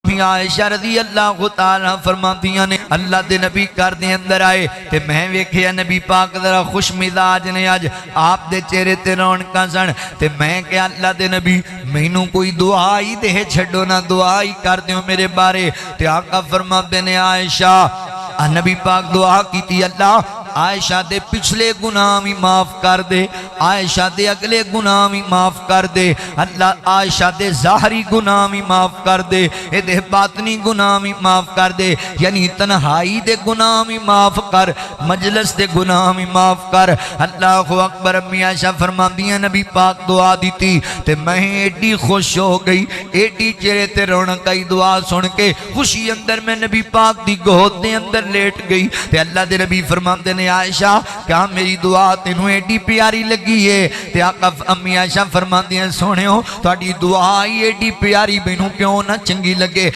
बीबी आयशा रज़ी अल्लाह तआला फरमातियां ने अल्लाह दे नबी घर दे अंदर आए ते मैं वेखिया नबी पाक जरा खुश मिजाज ने अज आप दे चेहरे ते रौनकां सन ते मैं क्या अल्लाह दे नबी मैनू कोई दुआ ही दे छड्डो ना दुआ ही कर दियो मेरे बारे। ते आका फरमाते ने आयशा नबी पाक दुआ की अल्लाह आयशा दे पिछले गुनाह भी माफ कर दे, आयशा दे अगले गुनाह भी माफ कर दे, अल्लाह आयशा दे ज़ाहरी गुनाह भी माफ कर दे, ए बातनी गुनाह भी माफ कर दे, यानी तन्हाई दे गुनाह भी माफ कर, मजलिस दे गुनाह भी माफ कर। अल्लाह अकबर। अम्मी आयशा फरमाती हैं नबी पाक दुआ दी ते मैं एडी खुश हो गई, एडी चेहरे ते रौनक आई दुआ सुन के, खुशी अंदर मैं नबी पाक दी गोद दे अंदर लेट गई ते अल्लाह दे नबी फरमाते ने आयशा क्या मेरी दुआ तेनू एडी प्यारी लगी है? ते आका अम्मी आयशा फरमाती हैं सोहणियो तुहाडी दुआ ही एडी प्यारी मैनू क्यों ना चंगी लगे।